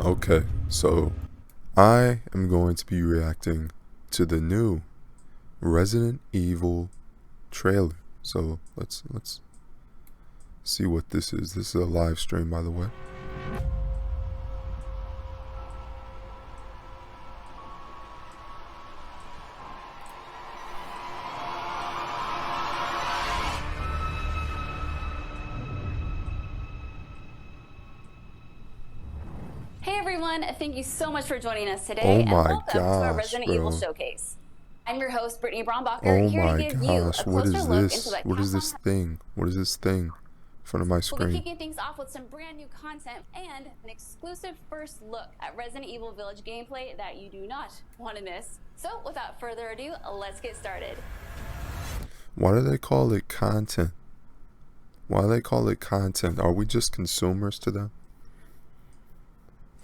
Okay, so I am going to be reacting to the new Resident Evil trailer. So let's see what this is. This is a live stream, by the way. Hey everyone, thank you so much for joining us today. Oh and my welcome to our gosh, Resident Evil bro. Showcase. I'm your host, Brittany Brombacher, Oh here to my give you a gosh, what closer is look into this? that What is this thing? What is this thing in front of my We'll be screen? kicking things off with some brand new content and an exclusive first look at Resident Evil Village gameplay that you do not want to miss. So without further ado, let's get started. Why do they call it content? Why do they call it content? Are we just consumers to them?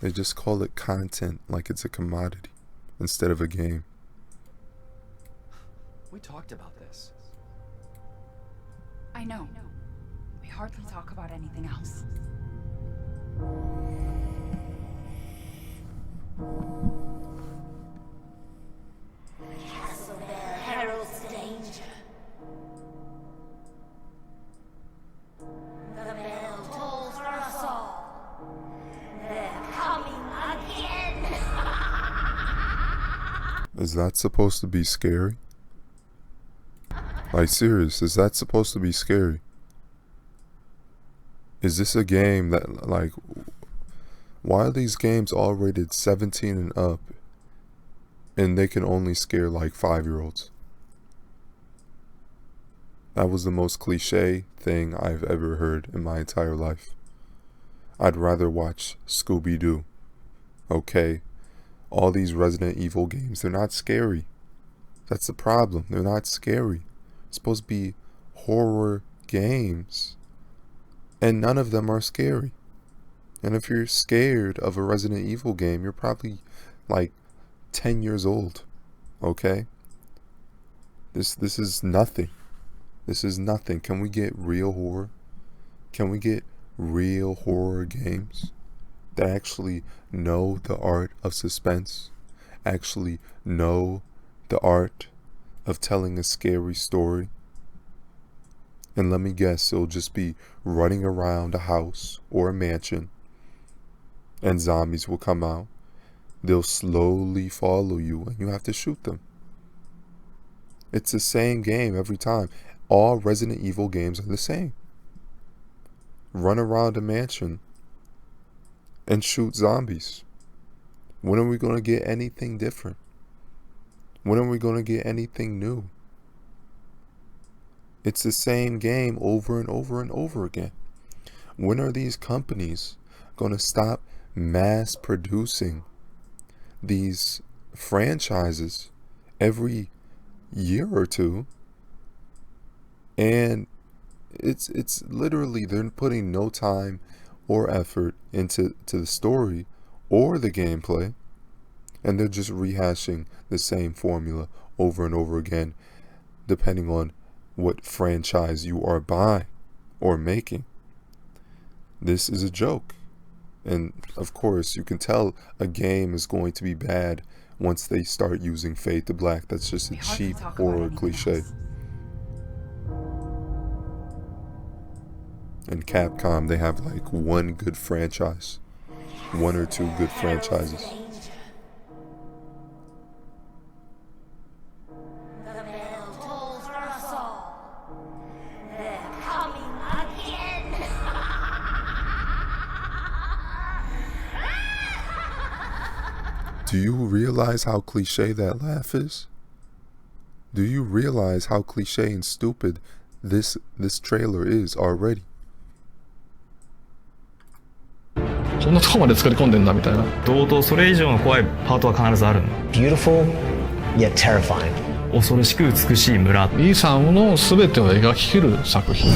They just call it content like it's a commodity instead of a game. We talked about this. I know. We hardly talk about anything else. Castle Bell heralds danger. The bell tolls for us all. They're coming again. Is that supposed to be scary? Like, serious, is that supposed to be scary? Is this a game that, like, why are these games all rated 17 and up and they can only scare like 5-year-olds? That was the most cliche thing I've ever heard in my entire life. I'd rather watch Scooby-Doo. Okay? All these Resident Evil games, they're not scary. That's the problem. They're not scary. It's supposed to be horror games. And none of them are scary. And if you're scared of a Resident Evil game, you're probably like 10 years old. Okay? This is nothing. This is nothing. Can we get real horror? Can we get real horror games that actually know the art of suspense? Actually know the art of telling a scary story? And let me guess, it'll just be running around a house or a mansion and zombies will come out. They'll slowly follow you and you have to shoot them. It's the same game every time. All Resident Evil games are the same. Run around a mansion and shoot zombies. When are we going to get anything different? When are we going to get anything new? It's the same game over and over and over again. When are these companies going to stop mass producing these franchises every year or two? And it's literally, they're putting no time or effort into the story or the gameplay, and they're just rehashing the same formula over and over again, depending on what franchise you are buying or making. This is a joke. And of course, you can tell a game is going to be bad once they start using Fade to Black. That's just a cheap horror cliche. And Capcom, they have like one good franchise. One or two good franchises. The bell tolls for us all. They're coming again. Do you realize how cliche that laugh is? Do you realize how cliche and stupid this trailer is already? こんなとこまで作り込んでんだみたいな。堂々それ以上の怖いパートは必ずあるの。 Beautiful, yet terrifying. 恐ろしく美しい村。イーサンの全てを描き切る作品。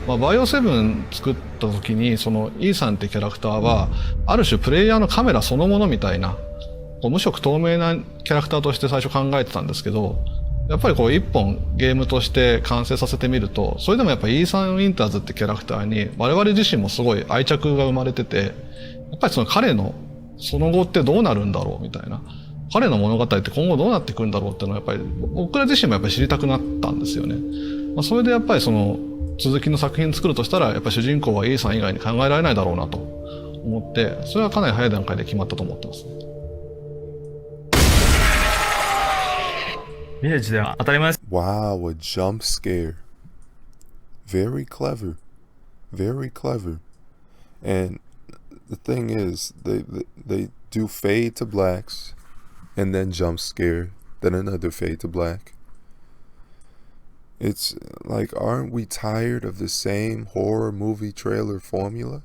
バイオ7作った時にそのイーサンってキャラクターはある種プレイヤーのカメラそのものみたいな無色透明なキャラクターとして最初考えてたんですけど、やっぱりこう一本ゲームとして完成させてみると、それでもやっぱイーサン・ウィンターズってキャラクターに我々自身もすごい愛着が生まれてて、やっぱりその彼のその後ってどうなるんだろうみたいな、彼の物語って今後どうなっていくんだろうっていうのはやっぱり僕ら自身もやっぱり知りたくなったんですよね。それでやっぱりその続きの作品作るとしたらやっぱり主人公はイーサン以外に考えられないだろうなと思って、それはかなり早い段階で決まったと思ってますね。ビレッジでは当たり前です。 Wow, a jump scare. Very clever. Very clever. And the thing is, they do fade to blacks and then jump scare, then another fade to black. It's like, aren't we tired of the same horror movie trailer formula?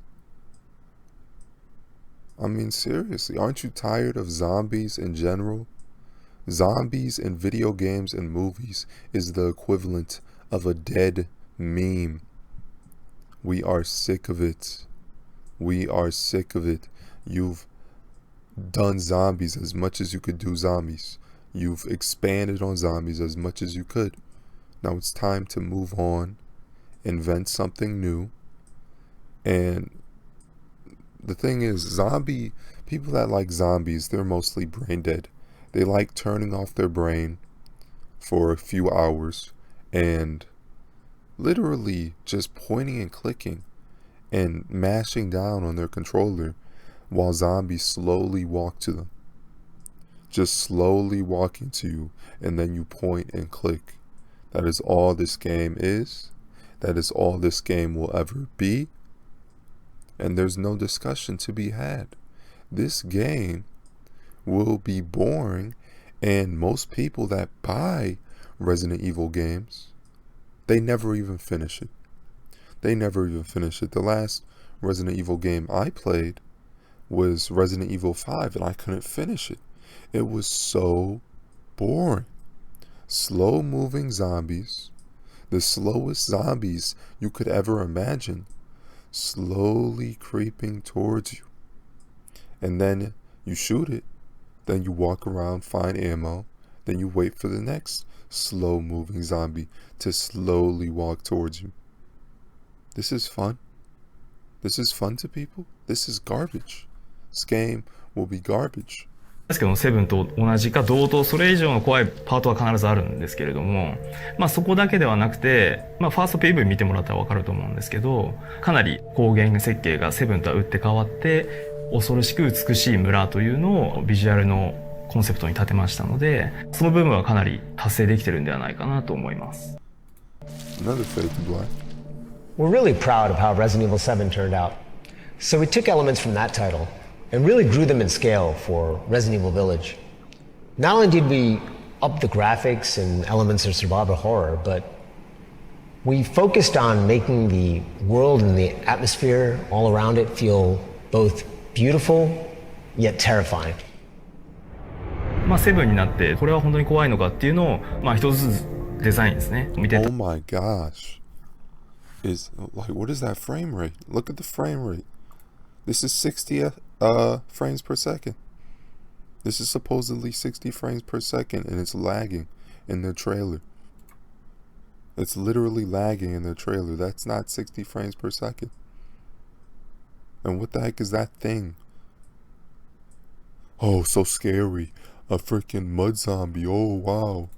I mean, seriously, aren't you tired of zombies in general? Zombies in video games and movies is the equivalent of a dead meme. We are sick of it. We are sick of it. You've done zombies as much as you could do zombies. You've expanded on zombies as much as you could. Now it's time to move on, invent something new. And the thing is, people that like zombies, they're mostly brain dead. They like turning off their brain for a few hours and literally just pointing and clicking and mashing down on their controller while zombies slowly walk to them. Just slowly walking to you, and then you point and click. That is all this game is. That is all this game will ever be. And there's no discussion to be had. This game will be boring, and most people that buy Resident Evil games, they never even finish it. They never even finish it. The last Resident Evil game I played was Resident Evil 5, and I couldn't finish it. It was so boring. Slow moving zombies, the slowest zombies you could ever imagine, slowly creeping towards you. And then you shoot it. Then you walk around, find ammo. Then you wait for the next slow moving zombie to slowly walk towards you. This is fun. This is fun to people. This is garbage. This game will be garbage. ですけどセブンと同じか同等それ以上の怖いパートは必ずあるんですけれども、そこだけではなくて、ファースト PV 見てもらったら分かると思うんですけど、かなり光源設計がセブンとは打って変わって恐ろしく美しい村というのをビジュアルのコンセプトに立てましたので、その部分はかなり達成できてるんではないかなと思います。 Another fade to black. We're really proud of how Resident Evil 7 turned out. So we took elements from that title and really grew them in scale for Resident Evil Village. Not only did we up the graphics and elements of survival horror, but we focused on making the world and the atmosphere all around it feel both beautiful yet terrifying. セブンになってこれは本当に怖いのかっていうのを一つずつデザインですね見て。 Oh my gosh. Is like, what is that frame rate? Look at the frame rate. This is 60 frames per second. This is supposedly 60 frames per second, and it's lagging in their trailer. It's literally lagging in their trailer. That's not 60 frames per second. And what the heck is that thing? Oh, so scary. A freaking mud zombie. Oh, wow.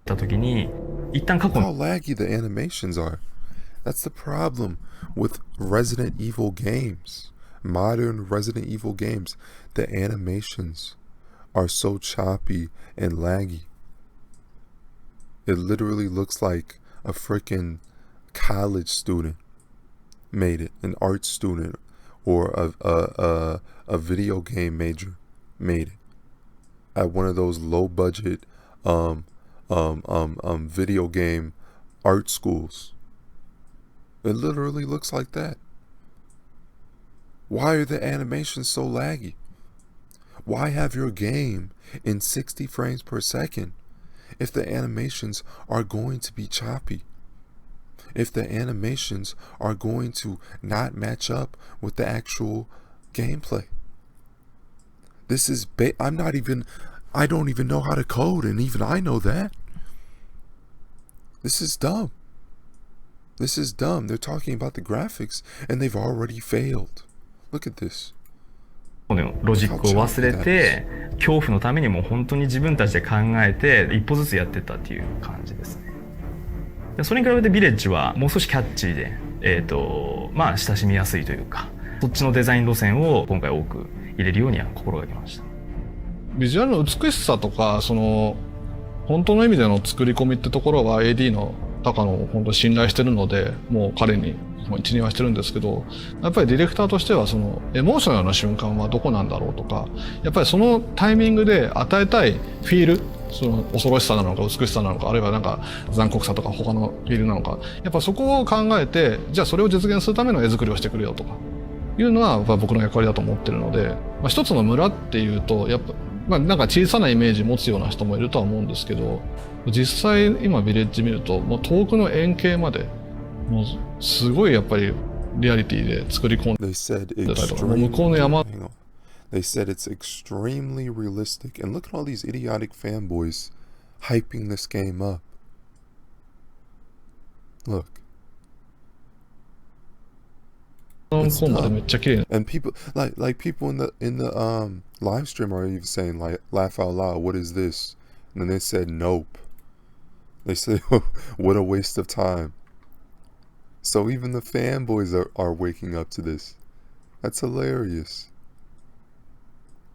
た時に一旦過去 How laggy the animations are. That's the problem with Resident Evil games. Modern Resident Evil games. The animations are so choppy and laggy. It literally looks like a freaking college student made it, an art student, or a video game major made it at one of those low budget video game art schools. It literally looks like that. Why are the animations so laggy? Why have your game in 60 frames per second if the animations are going to be choppy? If the animations are going to not match up with the actual gameplay? This is I don't even know how to code, and even I know that. This is dumb. This is dumb. They're talking about the graphics and they've already failed. Look at this. このロジックを忘れて、恐怖のためにもう本当に自分たちで考えて一歩ずつやってったっていう感じですね。でそれに比べてビレッジはもう少しキャッチーで、まあ親しみやすいというか、そっちのデザイン路線を今回多く入れるようには心がけました。ビジュアルの美しさとか、その本当の意味での作り込みってところは AD の高野を本当に信頼してるので、もう彼に一任はしてるんですけど、やっぱりディレクターとしてはそのエモーショナルな瞬間はどこなんだろうとか、やっぱりそのタイミングで与えたいフィール、その恐ろしさなのか美しさなのか、あるいはなんか残酷さとか他のフィールなのか、やっぱそこを考えて、じゃあそれを実現するための絵作りをしてくれよとかいうのはやっぱ僕の役割だと思ってるので、まあ、一つの村っていうとやっぱ、まあ、なんか小さなイメージ持つような人もいるとは思うんですけど、実際今ビレッジ見るともう遠くの円形までもうすごいやっぱりリアリティで作り込んでたりとか、向こうの山。They said it's extremely realistic, and look at all these idiotic fanboys hyping this game up. Look. And people like people in the live stream are even saying like laugh out loud, what is this? And then they said nope. They said what a waste of time. So even the fanboys are waking up to this. That's hilarious.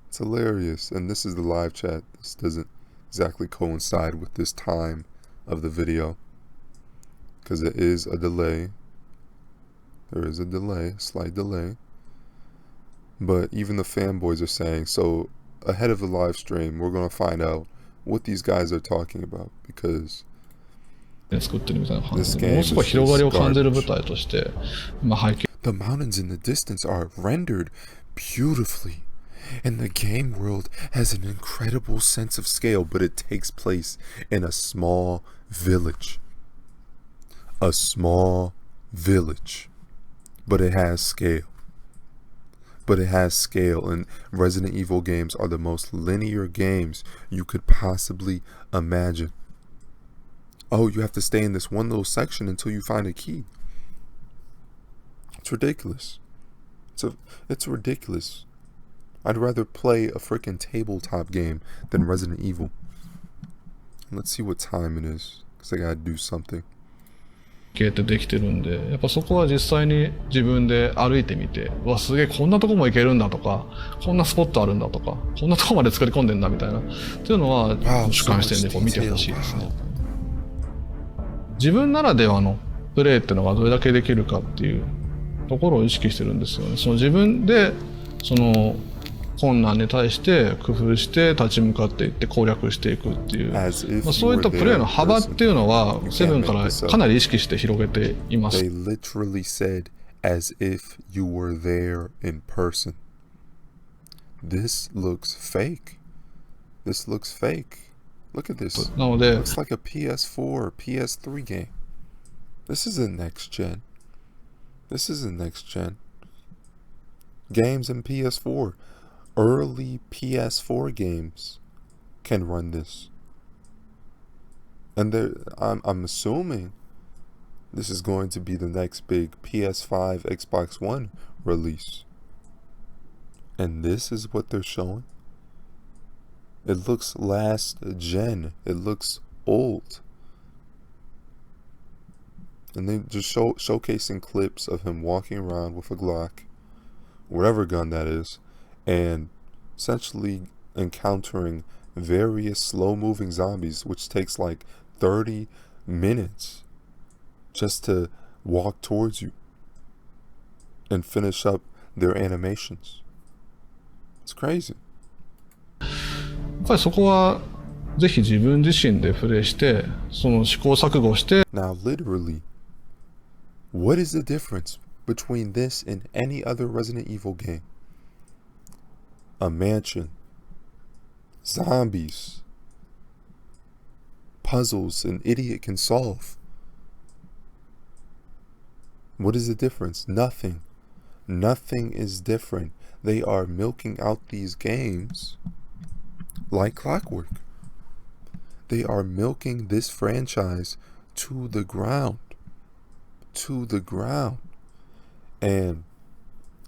It's hilarious. And this is the live chat. This doesn't exactly coincide with this time of the video, because it is a delay. There is a delay, slight delay. But even the fanboys are saying, so ahead of the live stream, we're going to find out what these guys are talking about, because this game is just garbage. The mountains in the distance are rendered beautifully, and the game world has an incredible sense of scale, but it takes place in a small village. A small village. But it has scale. And Resident Evil games are the most linear games you could possibly imagine. Oh, you have to stay in this one little section until you find a key. It's ridiculous. It's ridiculous. I'd rather play a freaking tabletop game than Resident Evil. Let's see what time it is, because I gotta do something. ってできてるんで、やっぱそこは実際に自分で歩いてみて、うわすげえこんなとこも行けるんだとか、こんなスポットあるんだとか、こんなとこまで作り込んでんだみたいなっていうのは主観視点でこう見てほしいですね。自分ならではのプレイっていうのがどれだけできるかっていうところを意識してるんですよね。その自分でその困難に対して工夫して立ち向かっていって攻略していくっていう、まあ、そういったプレイの幅っていうのはセブンからかなり意識して広げています。They literally said as if you were there in person. This looks fake. This looks fake. Look at this. なので Looks like a PS4 or PS3 game. This isn't next gen. This isn't next gen. Games in PS4. Early PS4 games can run this. And I'm assuming this is going to be the next big PS5, Xbox One release. And this is what they're showing. It looks last gen. It looks old. And they just showcasing clips of him walking around with a Glock, whatever gun that is, and essentially encountering various slow-moving zombies, which takes like 30 minutes just to walk towards you and finish up their animations. It's crazy. やっぱりそこはぜひ自分自身でプレイしてその試行錯誤して。 Now literally, what is the difference between this and any other Resident Evil game? A mansion, zombies, puzzles an idiot can solve. What is the difference? Nothing. Nothing is different. They are milking out these games like clockwork. They are milking this franchise to the ground. To the ground. And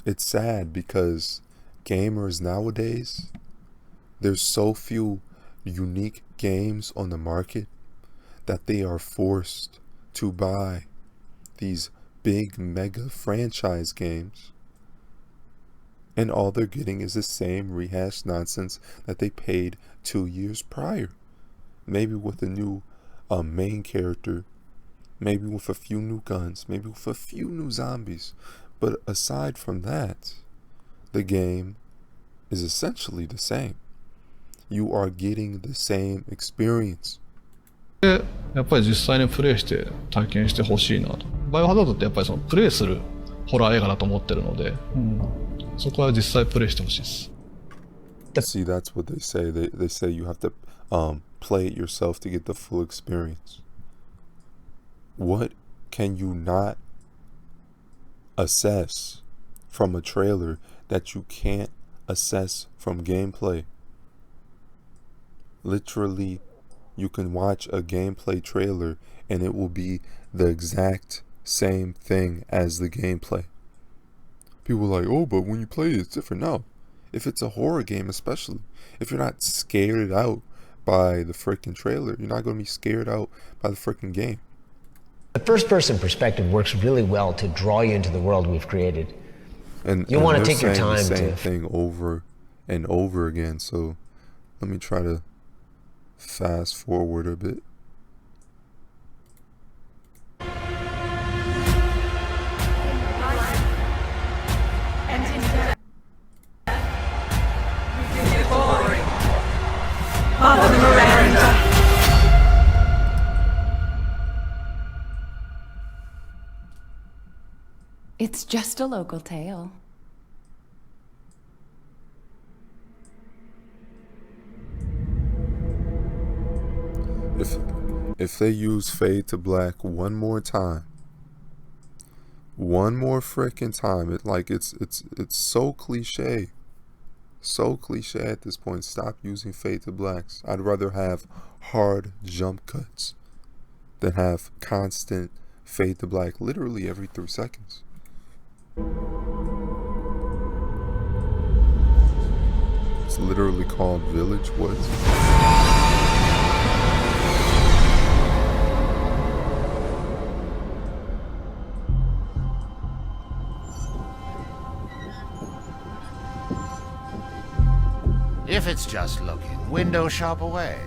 it's sad because gamers nowadays, there's so few unique games on the market that they are forced to buy these big mega franchise games, and all they're getting is the same rehashed nonsense that they paid 2 years prior, maybe with a new main character, maybe with a few new guns, maybe with a few new zombies. But aside from that, the game is essentially the same. You are getting the same experience. でやっぱり実際にプレイして体験してほしいなと。バイオハザードってやっぱりそのプレイするホラー映画だと思ってるので、そこは実際プレイしてほしいです。See, that's what they say. They say you have to play it yourself to get the full experience. What can you not assess from a trailer that you can't assess from gameplay? Literally, you can watch a gameplay trailer and it will be the exact same thing as the gameplay. People are like, oh, but when you play it, it's different. No. If it's a horror game, especially, if you're not scared out by the freaking trailer, you're not going to be scared out by the freaking game. The first-person perspective works really well to draw you into the world we've created. And you want to they're take your saying time the same to thing over and over again. So let me try to fast forward a bit. It's just a local tale. If they use Fade to Black one more time, one more freaking time, it's so cliche. So cliche at this point. Stop using Fade to Blacks. I'd rather have hard jump cuts than have constant Fade to Black literally every 3 seconds. It's literally called Village. What? If it's just looking, window shop away.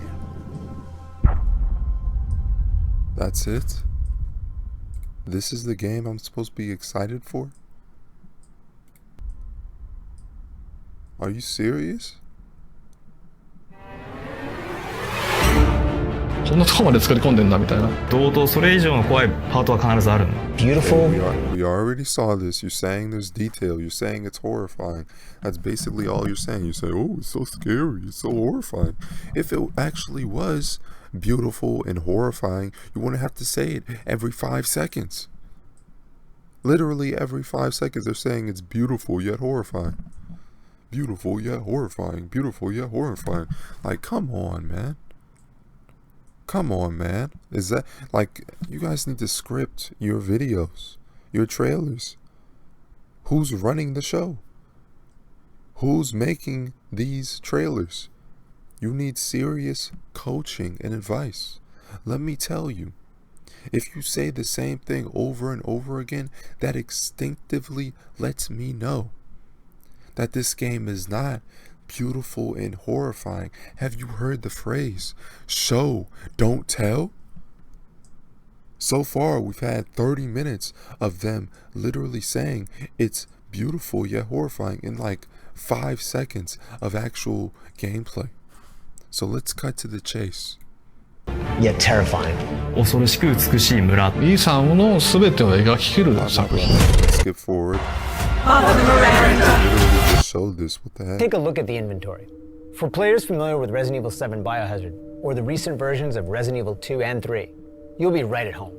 That's it? This is the game I'm supposed to be excited for? Are you serious? こんなとこまで作り込んでんだみたいな。同等それ以上の怖いパートは必ずある。Beautiful. We already saw this. You're saying there's detail. You're saying it's horrifying. That's basically all you're saying. You say, oh, it's so scary. It's so horrifying. If it actually was beautiful and horrifying, you wouldn't have to say it every 5 seconds. Literally every 5 seconds they're saying it's beautiful yet horrifying. Beautiful yet horrifying. Beautiful yet horrifying. Like, come on, man. Come on, man. Is that, like, you guys need to script your videos, your trailers. Who's running the show? Who's making these trailers? You need serious coaching and advice. Let me tell you, if you say the same thing over and over again, that instinctively lets me know that this game is not beautiful and horrifying. Have you heard the phrase, show, don't tell? So far, we've had 30 minutes of them literally saying it's beautiful yet horrifying in like 5 seconds of actual gameplay. So let's cut to the chase. Yet terrifying. 恐ろしく美しい村。イーサンの全てを描き切る作品。 Skip forward. Literally just showed this. What the heck? Take a look at the inventory. For players familiar with Resident Evil 7 Biohazard, or the recent versions of Resident Evil 2 and 3, you'll be right at home.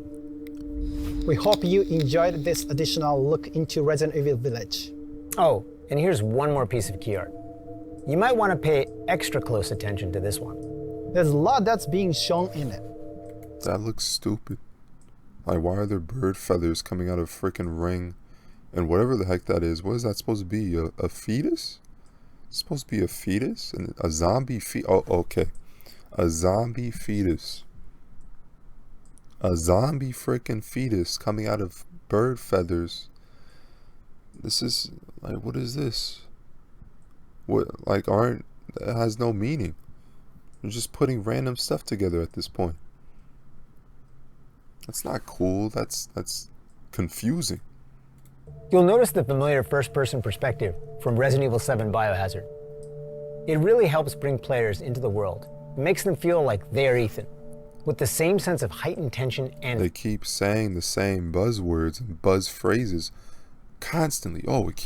We hope you enjoyed this additional look into Resident Evil Village. Oh, and here's one more piece of key art. You might want to pay extra close attention to this one. There's a lot that's being shown in it. That looks stupid. Like, why are there bird feathers coming out of a freaking ring? And whatever the heck that is, what is that supposed to be? A fetus? It's supposed to be a fetus? And a zombie oh, okay. A zombie fetus. A zombie freaking fetus coming out of bird feathers. This is, like, what is this? What, like, that has no meaning. You're just putting random stuff together at this point. That's not cool. That's confusing. You'll notice the familiar first-person perspective from Resident Evil 7 Biohazard. It really helps bring players into the world. It makes them feel like they're Ethan, with the same sense of heightened tension and... They keep saying the same buzzwords and buzz phrases constantly. Oh, it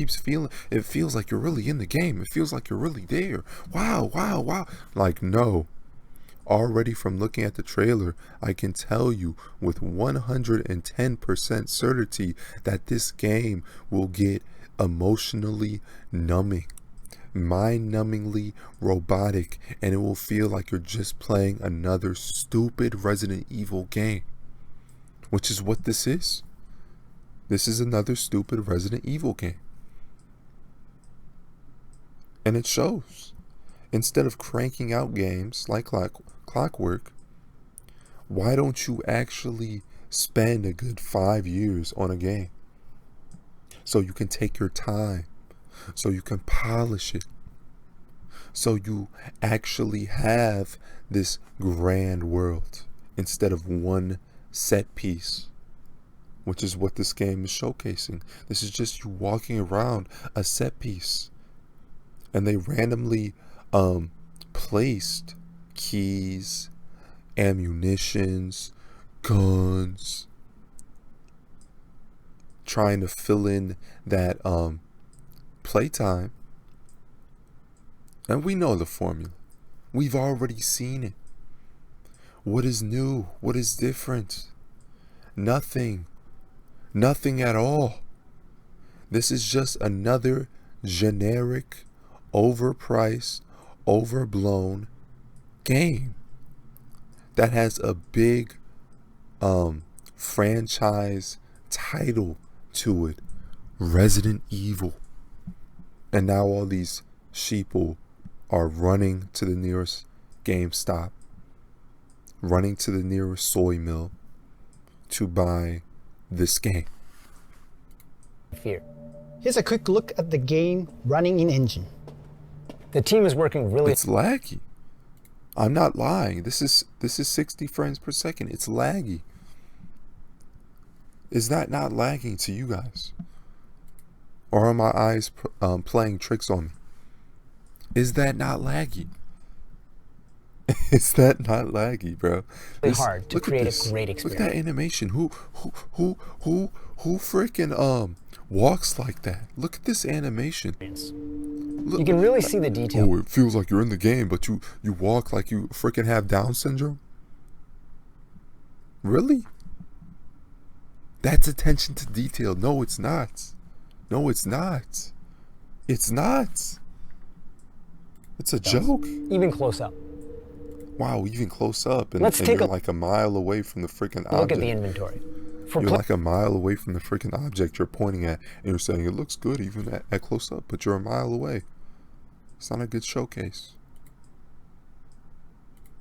feels like you're really in the game. It feels like you're really there. Wow, wow, wow. Like, no. Already from looking at the trailer, I can tell you with 110% certainty that this game will get emotionally numbing, mind-numbingly robotic, and it will feel like you're just playing another stupid Resident Evil game, which is what this is. This is another stupid Resident Evil game. And it shows. Instead of cranking out games like clockwork, why don't you actually spend a good 5 years on a game? So you can take your time, so you can polish it, so you actually have this grand world instead of one set piece, which is what this game is showcasing. This is just you walking around a set piece, and they randomly placed keys, ammunitions, guns, trying to fill in that playtime. And we know the formula. We've already seen it. What is new? What is different? Nothing. Nothing at all. This is just another generic, overpriced, overblown game that has a big franchise title to it, Resident Evil. And now all these sheeple are running to the nearest GameStop, running to the nearest soy mill to buy this game. Fear. Here's a quick look at the game running in engine. The team is working really... It's laggy. I'm not lying. This is 60 frames per second. It's laggy. Is that not lagging to you guys? Or are my eyes playing tricks on me? Is that not laggy? Is that not laggy, bro? It's hard to create a great experience. Look at that animation. Who freaking walks like that? Look at this animation. Look, you can really see the detail. Oh, it feels like you're in the game, but you walk like you freaking have Down syndrome. Really? That's attention to detail. No, it's not. No, it's not. It's not. It's a joke. Even close up. Wow, even close up, and, Let's take you're like a mile away from the freaking object. Look at the inventory. You're like a mile away from the freaking object you're pointing at, and you're saying it looks good even at close up, but you're a mile away. It's not a good showcase.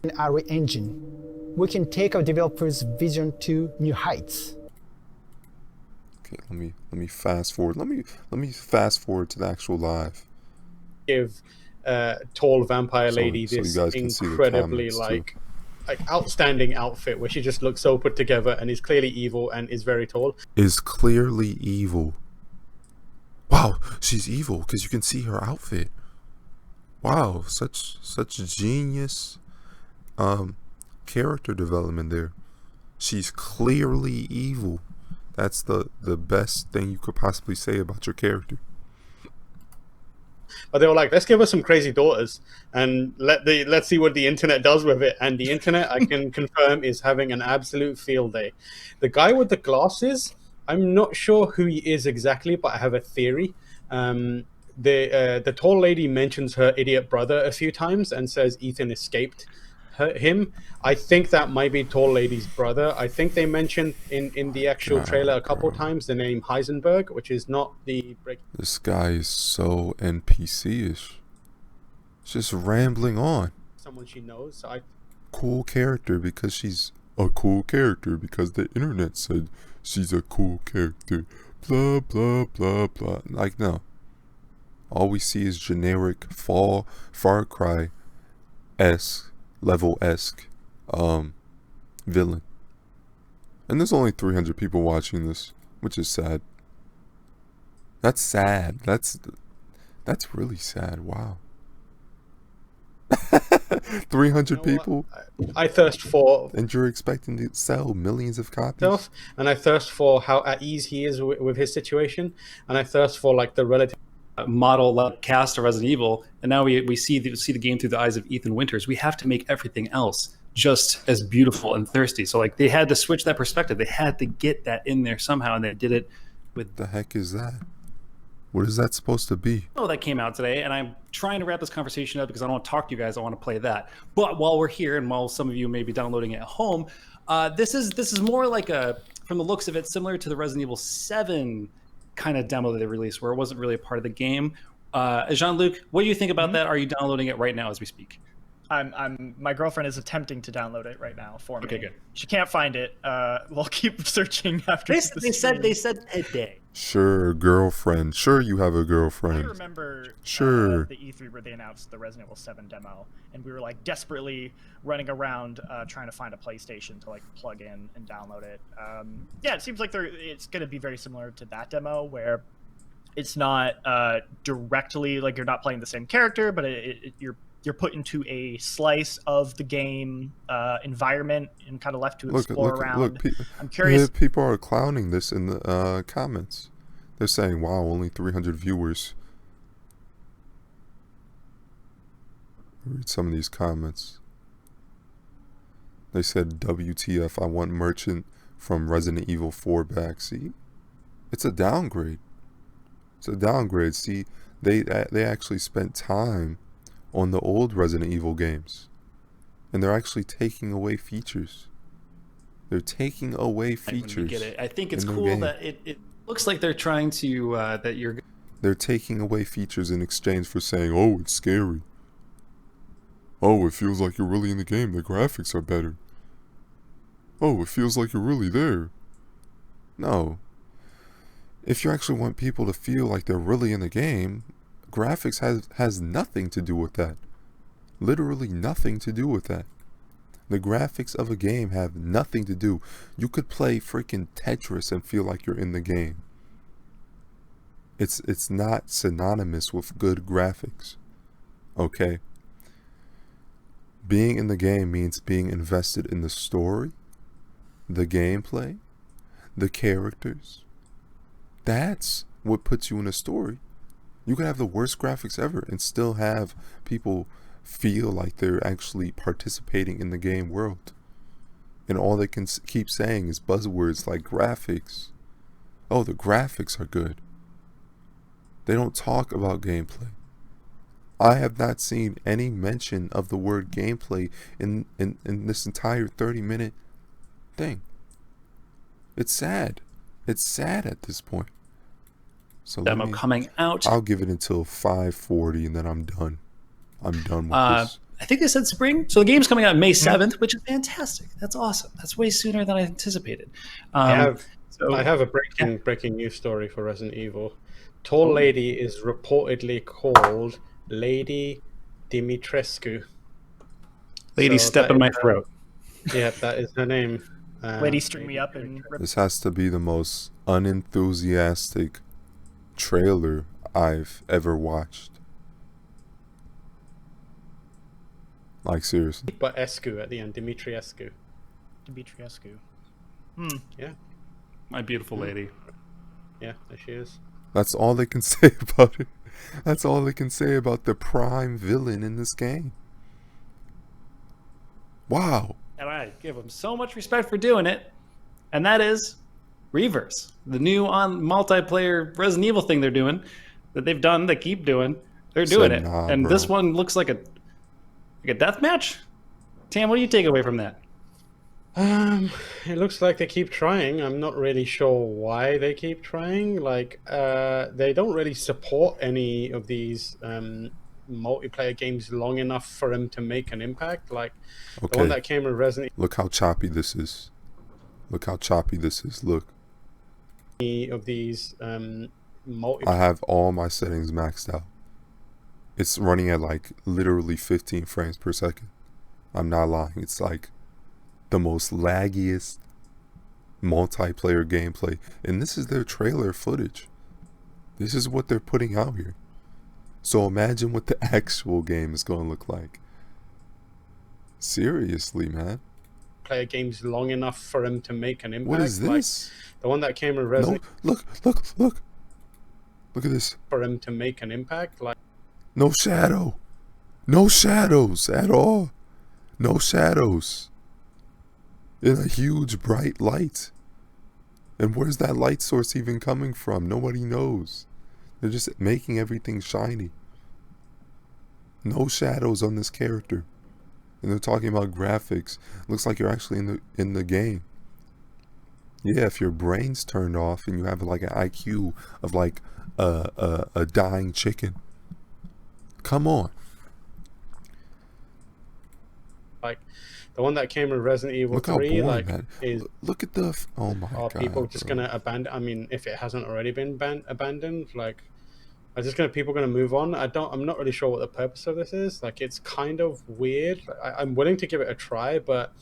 In our engine, we can take our developers' vision to new heights. Okay, let me fast forward. Let me fast forward to the actual live. Give tall vampire lady so this you guys can see the incredibly comments, like outstanding outfit where she just looks so put together and is clearly evil and is very tall. Is clearly evil. Wow, she's evil because you can see her outfit. Wow, such genius character development there. She's clearly evil. That's the best thing you could possibly say about your character. But they were like, let's give her some crazy daughters and let's see what the internet does with it. And the internet, I can confirm, is having an absolute field day. The guy with the glasses, I'm not sure who he is exactly, but I have a theory. The tall lady mentions her idiot brother a few times and says Ethan escaped him. I think that might be Tall Lady's brother. I think they mentioned in the actual trailer a couple times the name Heisenberg, which is not the break. This guy is so NPC-ish. Just rambling on. Someone she knows. So I Cool character because she's a cool character because the internet said she's a cool character. Blah, blah, blah, blah. Like, no. All we see is generic Far Cry-esque, level-esque, villain. And there's only 300 people watching this, which is sad. That's sad. That's really sad. Wow. 300 people, I thirst for, and you're expecting to sell millions of copies. And I thirst for how at ease he is with his situation, and I thirst for like the relative model like cast of Resident Evil, and now we see the game through the eyes of Ethan Winters. We have to make everything else just as beautiful and thirsty. So like they had to switch that perspective. They had to get that in there somehow, and they did it with. The heck is that? What is that supposed to be? Oh, that came out today, and I'm trying to wrap this conversation up because I don't want to talk to you guys. I want to play that. But while we're here, and while some of you may be downloading it at home, this is more like from the looks of it, similar to the Resident Evil 7 kind of demo that they released, where it wasn't really a part of the game. Jean-Luc, what do you think about that? Are you downloading it right now as we speak? My girlfriend is attempting to download it right now for me. Okay, good. She can't find it. We'll keep searching after. They said today. Sure, girlfriend. Sure, you have a girlfriend. I remember sure. The E3 where they announced the Resident Evil 7 demo, and we were like desperately running around trying to find a PlayStation to like plug in and download it. Yeah, it seems like it's going to be very similar to that demo where it's not directly like you're not playing the same character, but you're put into a slice of the game environment and kind of left to explore around. I'm curious. People are clowning this in the comments. They're saying, wow, only 300 viewers. Read some of these comments. They said, WTF, I want Merchant from Resident Evil 4 back. See? It's a downgrade. It's a downgrade. See, they actually spent time on the old Resident Evil games, and they're actually taking away features. They're taking away features. Get it. I think it's cool that it looks like they're trying to They're taking away features in exchange for saying, oh, it's scary. Oh, it feels like you're really in the game. The graphics are better. Oh, it feels like you're really there. No. If you actually want people to feel like they're really in the game, graphics has nothing to do with that. Literally nothing to do with that. The graphics of a game have nothing to do. You could play freaking Tetris and feel like you're in the game. It's not synonymous with good graphics. Okay? Being in the game means being invested in the story, the gameplay, the characters. That's what puts you in a story. You can have the worst graphics ever and still have people feel like they're actually participating in the game world. And all they can keep saying is buzzwords like graphics. Oh, the graphics are good. They don't talk about gameplay. I have not seen any mention of the word gameplay in this entire 30-minute thing. It's sad. It's sad at this point. So demo coming out. I'll give it until 5:40 and then I'm done. I'm done with this. I think they said spring. So the game's coming out May 7th, which is fantastic. That's awesome. That's way sooner than I anticipated. I have a breaking news story for Resident Evil. Tall Lady is reportedly called Lady Dimitrescu. Lady step in my throat. Yeah, that is her name. Lady string me up and rip. This has to be the most unenthusiastic trailer I've ever watched. Like, seriously. But Escu at the end, Dimitriescu. Yeah. My beautiful lady. Yeah, there she is. That's all they can say about it. That's all they can say about the prime villain in this game. Wow. And I give them so much respect for doing it. And that is Reverse, the new multiplayer Resident Evil thing they're doing, that they've done, they keep doing. They're doing it. And this one looks like a death match. Tam, what do you take away from that? It looks like they keep trying. I'm not really sure why they keep trying. Like, they don't really support any of these multiplayer games long enough for them to make an impact. Like, the one that came with Resident Look how choppy this is. Look how choppy this is. Look. of these I have all my settings maxed out. It's running at like literally 15 frames per second. I'm not lying. It's like the most laggiest multiplayer gameplay. And this is their trailer footage. This is what they're putting out here. So imagine what the actual game is going to look like. Seriously, man. player games long enough for them to make an impact. What is this? Like, the one that came with Resident Look at this. For them to make an impact. Like, no shadow. No shadows at all. No shadows. In a huge bright light. And where's that light source even coming from? Nobody knows. They're just making everything shiny. No shadows on this character. And they're talking about graphics. Looks like you're actually in the game. Yeah, if your brain's turned off and you have like an IQ of like a dying chicken. Come on. Like the one that came with Resident Evil Look 3, how boring, like man. is look at the oh my are god. people just gonna abandon? I mean, if it hasn't already been abandoned, like are just people gonna move on? I'm not really sure what the purpose of this is. Like, it's kind of weird. I'm willing to give it a try, but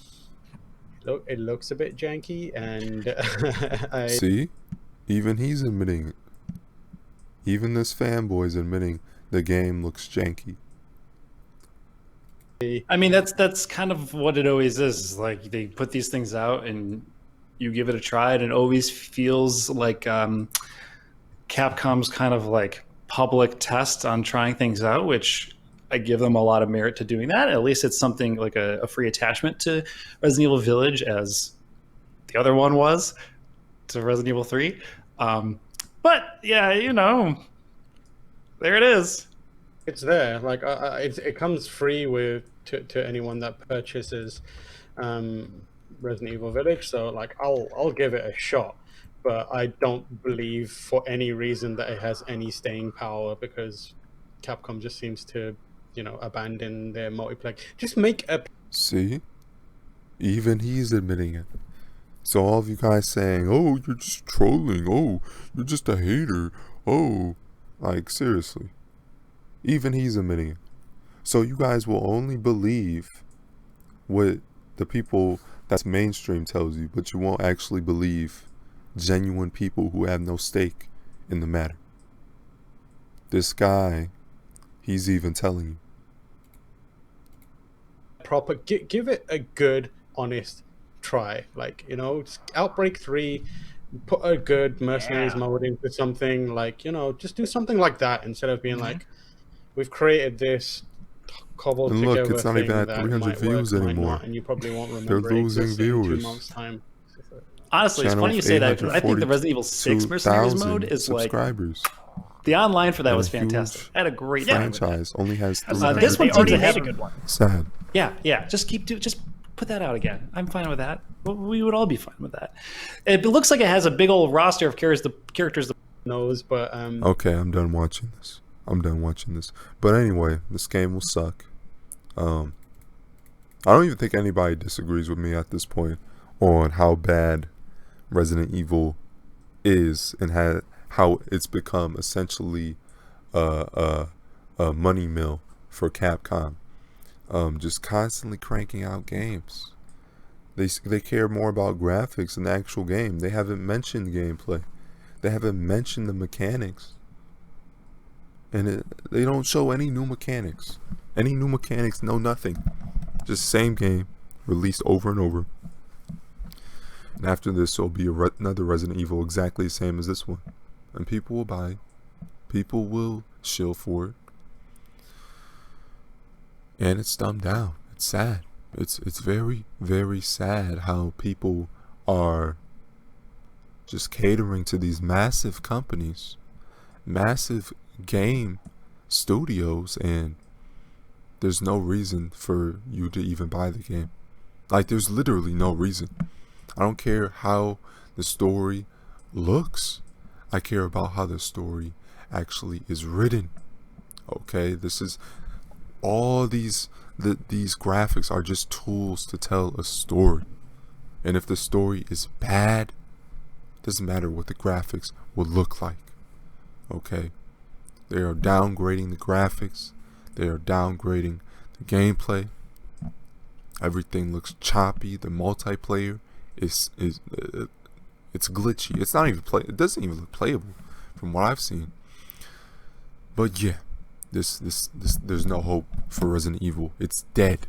it looks a bit janky, and See, even he's admitting it. Even this fanboy's admitting the game looks janky. I mean, that's kind of what it always is. Like, they put these things out and you give it a try, and it always feels like Capcom's kind of like public test on trying things out, which I give them a lot of merit to doing that. At least it's something like a free attachment to Resident Evil Village, as the other one was to Resident Evil 3. But yeah, you know, there it is. it's there. Like it comes free to anyone that purchases Resident Evil Village. So like I'll give it a shot, but I don't believe for any reason that it has any staying power, because Capcom just seems to, you know, abandon their multiplayer. Just make a See? Even he's admitting it. So all of you guys saying, oh, you're just trolling. Oh, you're just a hater. Oh, like seriously. Even he's admitting it. So you guys will only believe what the people that's mainstream tells you, but you won't actually believe genuine people who have no stake in the matter. This guy, he's even telling you. proper give it a good, honest try. Like, you know, Outbreak 3, put a good mercenaries mode into something, like, you know, just do something like that instead of being like, we've created this cobbled And together look, it's not thing even at that 300 might views work, might anymore. not, and you probably won't They're remember it losing existing in 2 viewers. months' time. Honestly, it's funny you say that, because I think the Resident Evil 6 Mercenaries mode is subscribers. like, the online for that And was a huge fantastic. I had a great time with that. franchise only has This one already seems to had have a good one. Sad. Yeah. Just just put that out again. I'm fine with that. We would all be fine with that. It looks like it has a big old roster of characters. Knows, but Okay, I'm done watching this. But anyway, this game will suck. I don't even think anybody disagrees with me at this point on how bad Resident Evil is and how it's become essentially a money mill for Capcom. Just constantly cranking out games. They care more about graphics than the actual game. They haven't mentioned gameplay. They haven't mentioned the mechanics. And they don't show any new mechanics. No nothing. Just same game, released over and over. And after this, there'll be another Resident Evil exactly the same as this one. And people will buy it. People will shill for it. And it's dumbed down. It's sad. It's very, very sad how people are just catering to these massive companies, massive game studios, and there's no reason for you to even buy the game. Like, there's literally no reason. I don't care how the story looks. I care about how the story actually is written. Okay, this is all these graphics are just tools to tell a story. And if the story is bad, it doesn't matter what the graphics will look like. Okay, they are downgrading the graphics. They are downgrading the gameplay. Everything looks choppy. The multiplayer is it's glitchy. It's not even it doesn't even look playable from what I've seen. But yeah, there's no hope for Resident Evil. It's dead.